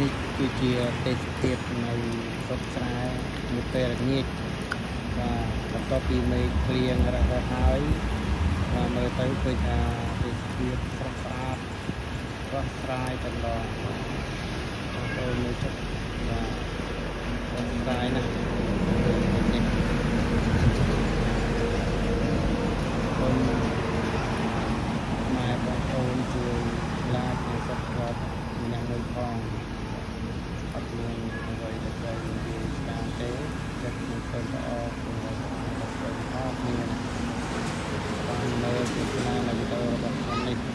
នេះគឺជាទេសភាពនៅស្រុកស្រែនាពេលល្ងាចបាទបន្ទាប់ពីមេឃភ្លៀងរហូតហើយបាទមើលទៅឃើញថាទេសភាពស្រស់ស្អាតស្រស់ស្រាយតែម្ដងបងប្អូនមើលចុះបាទស្រស់ស្រាយណាស់នេះសូមម៉ែបងប្អូនជួយ like និង subscribe ម្នាក់មួយផងអត់មានអ្វីដែលត្រូវនិយាយតាមទេចិត្តមិនសូវល្អព្រោះអត់សូវអស់មានបានមើលទស្សនានៅវីដេអូរបស់ខ្ញុំនេះ